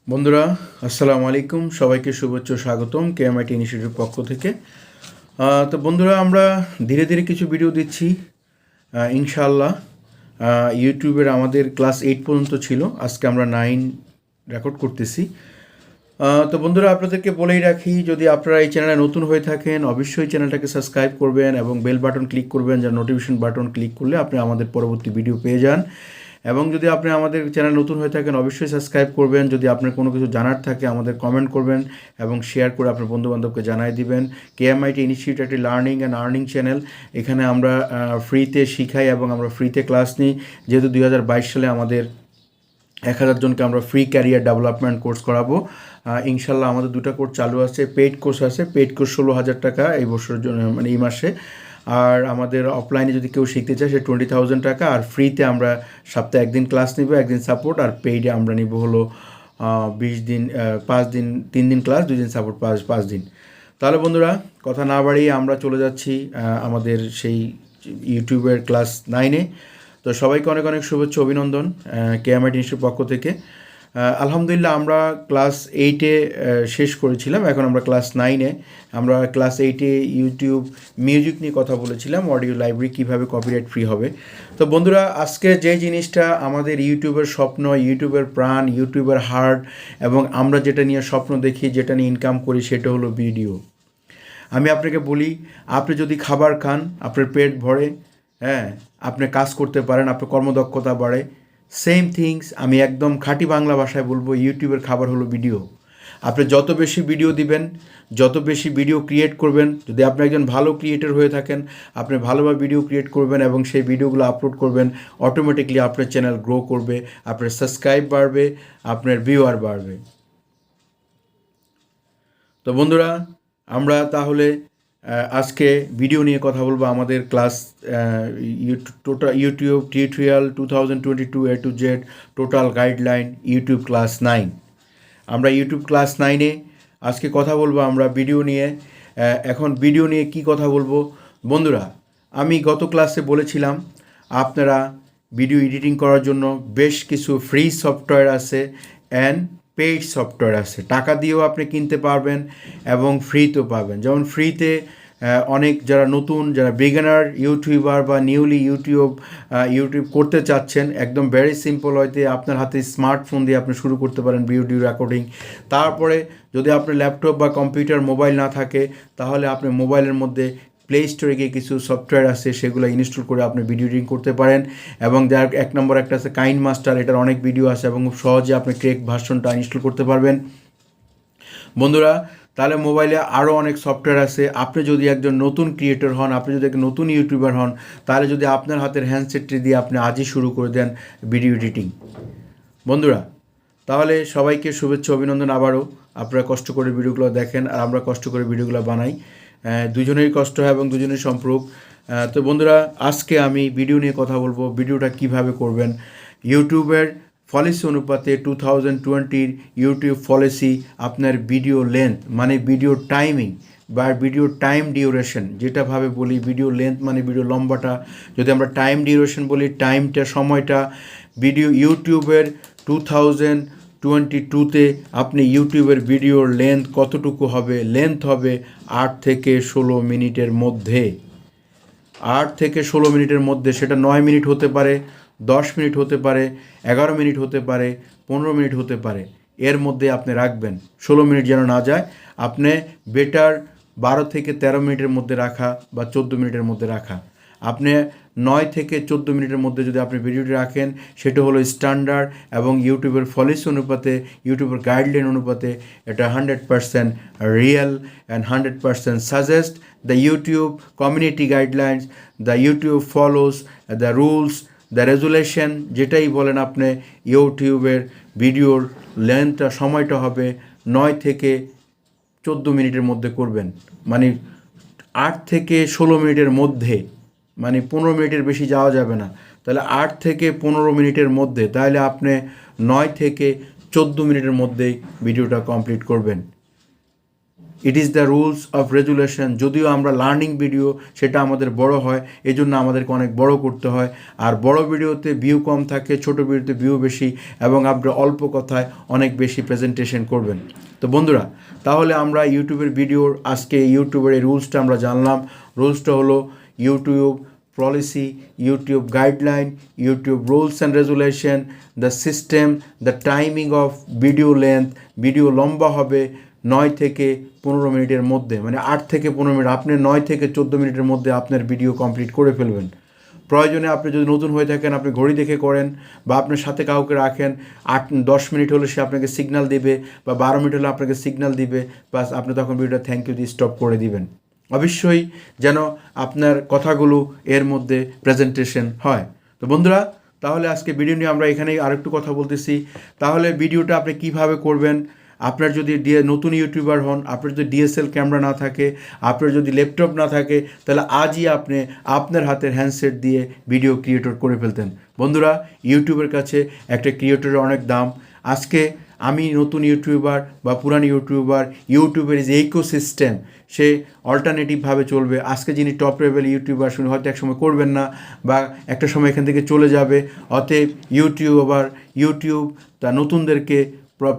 বন্ধুরা আসসালামু আলাইকুম, সবাইকে শুভেচ্ছা স্বাগতম kmitInstitute ইনস্টিটিউটের পক্ষ থেকে। তো বন্ধুরা, আমরা ধীরে ধীরে কিছু ভিডিও দিচ্ছি ইনশাআল্লাহ। ইউটিউবের আমাদের ক্লাস 8 পর্যন্ত ছিল, আজকে আমরা 9 রেকর্ড করতেছি। তো বন্ধুরা, আপনাদেরকে বলেই রাখি, যদি আপনারা এই চ্যানেলে নতুন হয়ে থাকেন অবশ্যই চ্যানেলটাকে সাবস্ক্রাইব করবেন এবং বেল বাটন ক্লিক করবেন, যা নোটিফিকেশন বাটন ক্লিক করলে আপনি আমাদের পরবর্তী ভিডিও পেয়ে যান। এবং যদি আপনি আমাদের চ্যানেল নতুন হয়ে থাকেন অবশ্যই সাবস্ক্রাইব করবেন। যদি আপনার কোনো কিছু জানার থাকে আমাদের কমেন্ট করবেন এবং শেয়ার করে আপনার বন্ধুবান্ধবকে জানাই দিবেন। kmitInstitute ইনস্টিটিউট একটি লার্নিং অ্যান্ড আর্নিং চ্যানেল। এখানে আমরা ফ্রিতে শিখাই এবং আমরা ফ্রিতে ক্লাস নিই। যেহেতু 2022 সালে আমাদের 1000 জনকে আমরা ফ্রি ক্যারিয়ার ডেভেলপমেন্ট কোর্স করাবো। ইনশাল্লাহ আমাদের দুটো কোর্স চালু আছে, পেইড কোর্স আছে। পেইড কোর্স 16,000 টাকা এই বছরের জন্য, মানে এই মাসে। আর আমাদের অফলাইনে যদি কেউ শিখতে চায় সে 20,000 টাকা। আর ফ্রিতে আমরা সপ্তাহে একদিন ক্লাস নিব, একদিন সাপোর্ট। আর পেইডে আমরা নিব হলো 20 দিন, 5 দিন, 3 দিন ক্লাস, 2 দিন সাপোর্ট, 5 দিন। তাহলে বন্ধুরা, কথা না বাড়িয়ে আমরা চলে যাচ্ছি আমাদের সেই ইউটিউবের ক্লাস 9-এ। তো সবাইকে অনেক অনেক শুভেচ্ছা, অভিনন্দন kmitInstitute ইনস্টিটিউটের পক্ষ থেকে। আলহামদুলিল্লাহ আমরা ক্লাস 8-এ শেষ করেছিলাম, এখন আমরা ক্লাস 9-এ। আমরা ক্লাস 8-এ ইউটিউব মিউজিক নিয়ে কথা বলেছিলাম, অডিও লাইব্রেরি কীভাবে কপিরাইট ফ্রি হবে। তো বন্ধুরা, আজকে যে জিনিসটা আমাদের ইউটিউবের স্বপ্ন, ইউটিউবের প্রাণ, ইউটিউবের হার্ট, এবং আমরা যেটা নিয়ে স্বপ্ন দেখি, যেটা নিয়ে ইনকাম করি, সেটা হলো ভিডিও। আমি আপনাকে বলি, আপনি যদি খাবার খান, আপনার পেট ভরে, হ্যাঁ, আপনি কাজ করতে পারেন, আপনার কর্মদক্ষতা বাড়ে। সেম থিংস আমি একদম খাঁটি বাংলা ভাষায় বলবো, ইউটিউবের খাবার হলো ভিডিও। আপনি যত বেশি ভিডিও দিবেন, যত বেশি ভিডিও ক্রিয়েট করবেন, যদি আপনি একজন ভালো ক্রিয়েটর হয়ে থাকেন, আপনি ভালোভাবে ভিডিও ক্রিয়েট করবেন এবং সেই ভিডিওগুলো আপলোড করবেন, অটোমেটিকলি আপনার চ্যানেল গ্রো করবে, আপনার সাবস্ক্রাইব বাড়বে, আপনার ভিউয়ার বাড়বে। তো বন্ধুরা, আমরা তাহলে আজকে ভিডিও নিয়ে কথা বলবো। আমাদের class YouTube tutorial 2022 A to Z total guideline YouTube class 9। আমরা ইউটিউব ক্লাস 9-এ আজকে কথা বলবো আমরা ভিডিও নিয়ে। এখন ভিডিও নিয়ে কি কথা বলবো বন্ধুরা, আমি গত ক্লাসে বলেছিলাম আপনারা ভিডিও এডিটিং করার জন্য বেশ কিছু ফ্রি সফটওয়্যার আছে অ্যান্ড পেইড সফটওয়্যার আছে। টাকা দিয়েও আপনি কিনতে পারবেন এবং ফ্রিতেও পাবেন। যেমন ফ্রিতে অনেক যারা নতুন, যারা বিগিনার ইউটিউবার বা নিউলি ইউটিউব করতে চাচ্ছেন, একদম ভেরি সিম্পল হয়তো আপনার হাতে স্মার্টফোন দিয়ে আপনি শুরু করতে পারেন ভিডিও রেকর্ডিং। তারপরে যদি আপনার ল্যাপটপ বা কম্পিউটার, মোবাইল না থাকে, তাহলে আপনি মোবাইলের মধ্যে প্লে স্টোরে গিয়ে কিছু সফটওয়্যার আছে, সেগুলো ইনস্টল করে আপনি ভিডিও এডিটিং করতে পারেন। এবং যার 1 নম্বর একটা আছে কাইনমাস্টার, এটার অনেক ভিডিও আছে এবং খুব সহজে আপনি ক্রেক ভার্সনটা ইনস্টল করতে পারবেন বন্ধুরা। তাহলে মোবাইলে আরও অনেক সফটওয়্যার আছে। আপনি যদি একজন নতুন ক্রিয়েটর হন, আপনি যদি একজন নতুন ইউটিউবার হন, তাহলে যদি আপনার হাতের হ্যান্ডসেটটি দিয়ে আপনি আজই শুরু করে দেন ভিডিও এডিটিং বন্ধুরা, তাহলে সবাইকে শুভেচ্ছা, অভিনন্দন। আবারও আপনারা কষ্ট করে ভিডিওগুলো দেখেন আর আমরা কষ্ট করে ভিডিওগুলো বানাই, দুজনেরই কষ্ট হয় এবং দুজনেরই সম্পর্ক। তো বন্ধুরা, আজকে আমি ভিডিও নিয়ে কথা বলবো, ভিডিওটা কিভাবে করবেন। ইউটিউবের পলিসি অনুপাতে 2020 ইউটিউব পলিসি আপনার ভিডিও লেন্থ মানে ভিডিও টাইমিং বা ভিডিও টাইম ডিউরেশন, যেটাভাবে বলি ভিডিও লেন্থ মানে ভিডিও লম্বাটা, যদি আমরা টাইম ডিউরেশন বলি টাইমটা, সময়টা। ভিডিও ইউটিউবের 2022-তে আপনি ইউটিউবের ভিডিওর লেন্থ কতটুকু হবে? লেন্থ হবে 8 থেকে 16 মিনিটের মধ্যে। 8 থেকে 16 মিনিটের মধ্যে, সেটা 9 মিনিট হতে পারে, 10 মিনিট হতে পারে, 11 মিনিট হতে পারে, 15 মিনিট হতে পারে। এর মধ্যে আপনি রাখবেন, 16 মিনিট যেন না যায়। আপনি বেটার 12 থেকে 13 মিনিটের মধ্যে রাখা বা 14 মিনিটের মধ্যে রাখা। আপনি 9 থেকে 14 মিনিটের মধ্যে যদি আপনি ভিডিওটি রাখেন, সেটা হলো স্ট্যান্ডার্ড এবং ইউটিউবের পলিসি অনুপাতে, ইউটিউবের গাইডলাইন অনুপাতে এটা 100% real and 100% suggest the YouTube community guidelines. The YouTube follows the rules, the resolution, যেটাই বলেন আপনি। ইউটিউবের ভিডিওর লেন্থটা, সময়টা হবে 9 থেকে 14 মিনিটের মধ্যে করবেন, মানে 8 থেকে 16 মিনিটের মধ্যে, মানে 15 মিনিটের বেশি যাওয়া যাবে না। তাহলে 8 থেকে 15 মিনিটের মধ্যে, তাহলে আপনি 9 থেকে 14 মিনিটের মধ্যেই ভিডিওটা কমপ্লিট করবেন। It is the rules of resolution. যদিও আমরা লার্নিং ভিডিও সেটা আমাদের বড় হয়, এই জন্য আমাদেরকে অনেক বড় করতে হয়। আর বড় ভিডিওতে ভিউ কম থাকে, ছোট ভিডিওতে ভিউ বেশি, এবং আপনার অল্প কথায় অনেক বেশি প্রেজেন্টেশন করবেন। তো বন্ধুরা, তাহলে আমরা ইউটিউবের ভিডিওর আজকে ইউটিউবের এই রুলসটা আমরা জানলাম। রুলসটা হলো YouTube policy, YouTube guideline, YouTube rules and resolution, the system, the timing of video length. Video লম্বা হবে 9 থেকে 15 মিনিটের মধ্যে, মানে 8 থেকে 15 মিনিট। আপনি 9 থেকে 14 মিনিটের মধ্যে আপনার ভিডিও কমপ্লিট করে ফেলবেন। প্রয়োজনে আপনি যদি নতুন হয়ে থাকেন, আপনি ঘড়ি দেখে করেন, বা আপনার সাথে কাউকে রাখেন, 8-10 মিনিট হলে সে আপনাকে সিগন্যাল দিবে, বা 12 মিনিট হলে আপনাকে সিগন্যাল দিবে, বাস আপনি তখন ভিডিওটা থ্যাংক ইউ দিয়ে স্টপ করে দিবেন। অবশ্যই যেন আপনার কথাগুলো এর মধ্যে প্রেজেন্টেশন হয়। তো বন্ধুরা, তাহলে আজকে ভিডিও নিয়ে আমরা এখানেই আরেকটু কথা বলতেছি। তাহলে ভিডিওটা আপনি কিভাবে করবেন? আপনার যদি নতুন ইউটিউবার হন, আপনার যদি ডিএসএল ক্যামেরা না থাকে, আপনার যদি ল্যাপটপ না থাকে, তাহলে আজই আপনি আপনার হাতের হ্যান্ডসেট দিয়ে ভিডিও ক্রিয়েটর করে ফেলতেন। বন্ধুরা, ইউটিউবের কাছে একটা ক্রিয়েটরের অনেক দাম। আজকে আমি নতুন ইউটিউবার বা পুরানি ইউটিউবার, ইউটিউবের যে ইকোসিস্টেম সে অল্টারনেটিভভাবে চলবে। আজকে যিনি টপ লেভেল ইউটিউবার, শুনে হয়তো একসময় করবেন না, বা একটা সময় এখান থেকে চলে যাবে। অতএব ইউটিউব তা নতুনদেরকে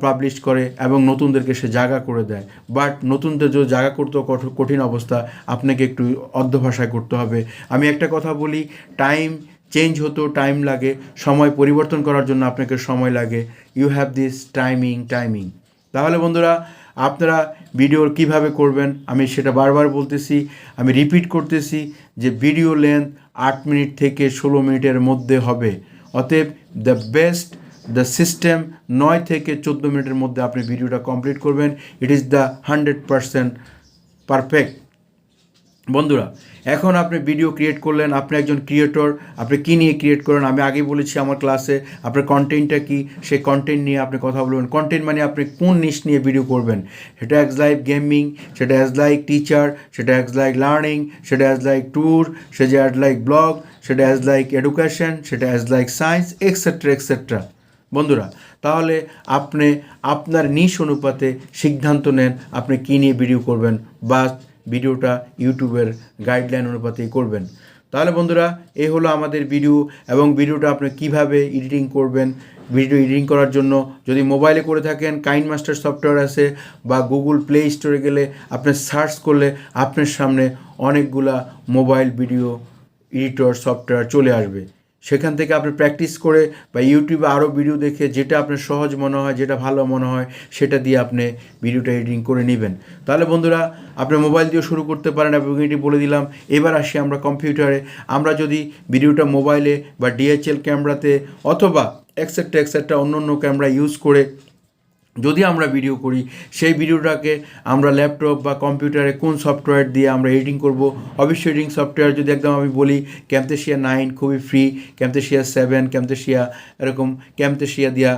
পাবলিশ করে এবং নতুনদেরকে সে জায়গা করে দেয়। বাট নতুনদের যদি জায়গা করতেও কঠিন অবস্থা, আপনাকে একটু অধ্যভাষায় করতে হবে। আমি একটা কথা বলি, টাইম চেঞ্জ হতেও টাইম লাগে, সময় পরিবর্তন করার জন্য আপনাকে সময় লাগে। You have this timing. তাহলে বন্ধুরা, আপনারা ভিডিও কিভাবে করবেন আমি সেটা বারবার বলতেছি, আমি রিপিট করতেছি যে ভিডিও লেন্থ 8 মিনিট থেকে 16 মিনিটের মধ্যে হবে। অতএব দ্য সিস্টেম 9 থেকে 14 মিনিটের মধ্যে আপনি ভিডিওটা কমপ্লিট করবেন। It is the 100% perfect. বন্ধুরা, এখন আপনি ভিডিও ক্রিয়েট করলেন, আপনি একজন ক্রিয়েটর, আপনি কী নিয়ে ক্রিয়েট করেন আমি আগেই বলেছি আমার ক্লাসে। আপনার কন্টেন্টটা কী, সেই কন্টেন্ট নিয়ে আপনি কথা বলবেন। কন্টেন্ট মানে আপনি কোন নিশ নিয়ে ভিডিও করবেন। সেটা অ্যাজ লাইক গেমিং, সেটা অ্যাজ লাইক টিচার, সেটা অ্যাজ লাইক লার্নিং, সেটা অ্যাজ লাইক ট্যুর, সেটা অ্যাজ লাইক ব্লগ, সেটা অ্যাজ লাইক এডুকেশন, সেটা অ্যাজ লাইক সায়েন্স, এক্সেট্রা। বন্ধুরা, তাহলে আপনি আপনার নিশ অনুপাতে সিদ্ধান্ত নেন আপনি কী নিয়ে ভিডিও করবেন, বা ভিডিওটা ইউটিউবের গাইডলাইন অনুপাতেই করবেন। তাহলে বন্ধুরা, এই হলো আমাদের ভিডিও, এবং ভিডিওটা আপনি কিভাবে এডিটিং করবেন। ভিডিও এডিটিং করার জন্য যদি মোবাইলে করে থাকেন, কাইনমাস্টার সফটওয়্যার আছে, বা গুগল প্লে স্টোরে গেলে আপনি সার্চ করলে আপনার সামনে অনেকগুলা মোবাইল ভিডিও এডিটর সফটওয়্যার চলে আসবে। সেখান থেকে আপনি প্র্যাকটিস করে বা ইউটিউবে আরও ভিডিও দেখে যেটা আপনার সহজ মনে হয়, যেটা ভালো মনে হয়, সেটা দিয়ে আপনি ভিডিওটা এডিটিং করে নেবেন। তাহলে বন্ধুরা, আপনি মোবাইল দিয়েও শুরু করতে পারেন, এবং এটি বলে দিলাম। এবার আসি আমরা কম্পিউটারে। আমরা যদি ভিডিওটা মোবাইলে বা ডিএসএল ক্যামেরাতে অথবা এক্সেট্রা অন্য ক্যামেরা ইউজ করে যদি আমরা ভিডিও করি, সেই ভিডিওটাকে আমরা ল্যাপটপ বা কম্পিউটারে কোন সফটওয়্যার দিয়ে আমরা এডিটিং করব। অবশ্যই এডিটিং সফটওয়্যার যদি একদম আমি বলি, ক্যামতেশিয়া 9 খুবই ফ্রি, ক্যামতেশিয়া 7, ক্যামতেশিয়া এরকম ক্যামতেশিয়া দিয়া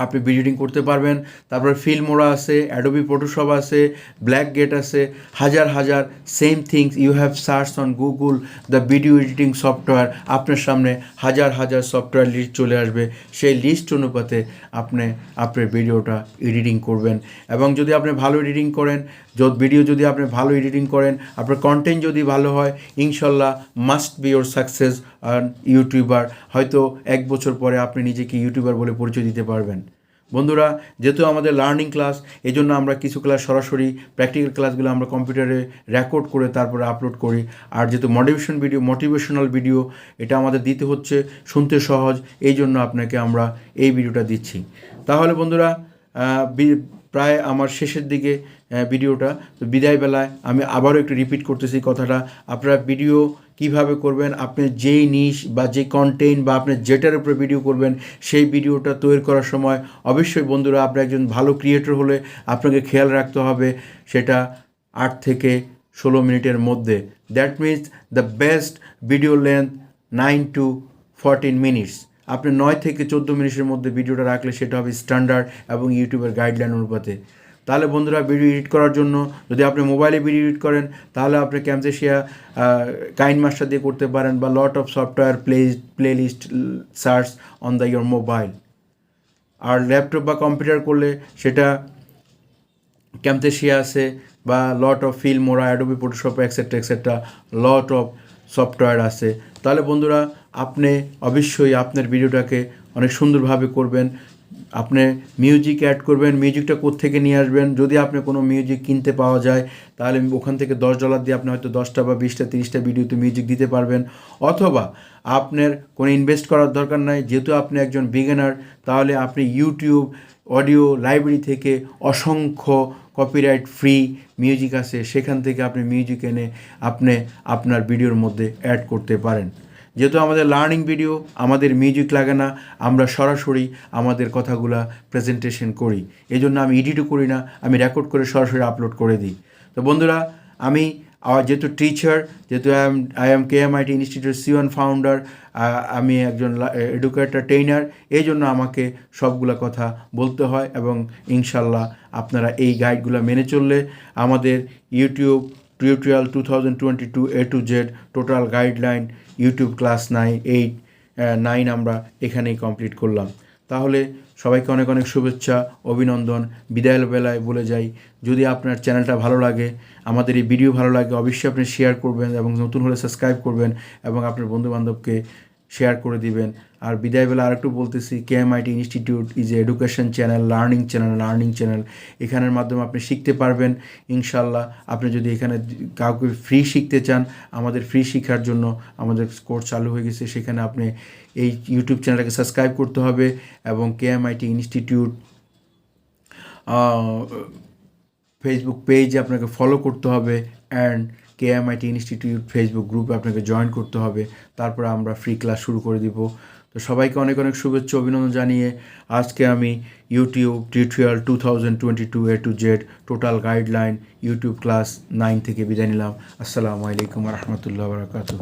আপনি ভিডিও এডিটিং করতে পারবেন। তারপর ফিল্মোরা আছে, অ্যাডোবি ফটোশপ আছে, ব্ল্যাক গেট আছে, হাজার same things you have search on Google the video editing software. আপনার সামনে হাজার সফটওয়্যার লিস্ট চলে আসবে। সেই লিস্ট অনুপাতে আপনার ভিডিওটা এডিটিং করবেন। এবং যদি আপনি ভালো এডিটিং করেন, যদি আপনি ভালো এডিটিং করেন, আপনার কন্টেন্ট যদি ভালো হয়, ইনশাল্লাহ মাস্ট বি ইয়োর সাকসেস আর ইউটিউবার। হয়তো 1 বছর পরে আপনি নিজেকে ইউটিউবার বলে পরিচয় দিতে পারবেন। বন্ধুরা, যেহেতু আমাদের লার্নিং ক্লাস, এই জন্য আমরা কিছু ক্লাস সরাসরি প্র্যাকটিক্যাল ক্লাসগুলো আমরা কম্পিউটারে রেকর্ড করে তারপরে আপলোড করি। আর যেহেতু মোটিভেশনাল ভিডিও এটা আমাদের দিতে হচ্ছে, শুনতে সহজ, এই জন্য আপনাকে আমরা এই ভিডিওটা দিচ্ছি। তাহলে বন্ধুরা, প্রায় আমার শেষের দিকে ভিডিওটা, তো বিদায়বেলায় আমি আবারও একটু রিপিট করতেছি কথাটা। আপনারা ভিডিও কিভাবে করবেন, আপনি যেই নিশ বা যে কন্টেন্ট বা আপনি যেটার উপরে ভিডিও করবেন, সেই ভিডিওটা তৈরি করার সময় অবশ্যই বন্ধুরা, আপনি একজন ভালো ক্রিয়েটর হলে আপনাকে খেয়াল রাখতে হবে সেটা 8 থেকে 16 মিনিটের মধ্যে। That means the best video length 9 to 14 minutes. আপনি 9 থেকে 14 মিনিটের মধ্যে ভিডিওটা রাখলে সেটা হবে স্ট্যান্ডার্ড এবং ইউটিউবের গাইডলাইন অনুপাতে। তাহলে বন্ধুরা, ভিডিও এডিট করার জন্য যদি আপনি মোবাইলে ভিডিও এডিট করেন, তাহলে আপনি ক্যামতেশিয়া কাইনমাস্টার দিয়ে করতে পারেন, বা lot of software playlist search on your mobile. আর ল্যাপটপ বা কম্পিউটার করলে সেটা ক্যামথেশিয়া আছে বা lot of Filmora, Adobe Photoshop etcetera lot of software আছে। তাহলে বন্ধুরা আপনি অবশ্যই আপনার ভিডিওটাকে অনেক সুন্দরভাবে করবেন। আপনি মিউজিক অ্যাড করবেন, মিউজিকটা কোত্থেকে নিয়ে আসবেন। যদি আপনি কোনো মিউজিক কিনতে পাওয়া যায় তাহলে ওখান থেকে $10 দিয়ে আপনি হয়তো 10টা বা 20টা 30টা ভিডিওতে মিউজিক দিতে পারবেন। অথবা আপনার কোনো ইনভেস্ট করার দরকার নাই, যেহেতু আপনি একজন বিগিনার, তাহলে আপনি ইউটিউব অডিও লাইব্রেরি থেকে অসংখ্য কপিরাইট ফ্রি মিউজিক আছে, সেখান থেকে আপনি মিউজিক এনে আপনি আপনার ভিডিওর মধ্যে অ্যাড করতে পারেন। যেহেতু আমাদের লার্নিং ভিডিও, আমাদের মিউজিক লাগে না, আমরা সরাসরি আমাদের কথাগুলা প্রেজেন্টেশন করি। এই জন্য আমি এডিটও করি না, আমি রেকর্ড করে সরাসরি আপলোড করে দিই। তো বন্ধুরা আমি যেহেতু টিচার, যেহেতু I am kmitInstitute institute C1 founder, আমি একজন এডুকেটর ট্রেনার, এই জন্য আমাকে সবগুলা কথা বলতে হয়। এবং ইনশাল্লাহ আপনারা এই গাইডগুলো মেনে চললে আমাদের YouTube tutorial 2022 A to Z total guideline YouTube class 9 আমরা এখানেই কমপ্লিট করলাম। তাহলে সবাইকে অনেক অনেক শুভেচ্ছা, অভিনন্দন। বিদায়ের বেলায় বলে যাই, যদি আপনার চ্যানেলটা ভালো লাগে, আমাদের এই ভিডিও ভালো লাগে, অবশ্যই আপনি শেয়ার করবেন এবং নতুন হলে সাবস্ক্রাইব করবেন এবং আপনার বন্ধুবান্ধবকে শেয়ার করে দিবেন। আর বিদায় বেলা আরেকটু বলতেছি, kmitInstitute institute is a education channel, learning channel. এখানের মাধ্যমে আপনি শিখতে পারবেন ইনশাল্লাহ। আপনি যদি এখানে কাউকে ফ্রি শিখতে চান, আমাদের ফ্রি শিক্ষার জন্য আমাদের কোর্স চালু হয়ে গেছে। সেখানে আপনি এই ইউটিউব চ্যানেলটাকে সাবস্ক্রাইব করতে হবে এবং kmitInstitute ইনস্টিটিউট ফেসবুক পেজে আপনাকে ফলো করতে হবে অ্যান্ড kmitInstitute ইনস্টিটিউট ফেসবুক গ্রুপে আপনাকে জয়েন করতে হবে। তারপরে আমরা ফ্রি ক্লাস শুরু করে দিব। তো সবাইকে অনেক অনেক শুভেচ্ছা, অভিনন্দন জানিয়ে আজকে আমি YouTube tutorial 2022 A to Z total guideline YouTube class 9 থেকে বিদায় নিলাম। আসসালামু আলাইকুম ওয়া রাহমাতুল্লাহি ওয়া বারাকাতুহু।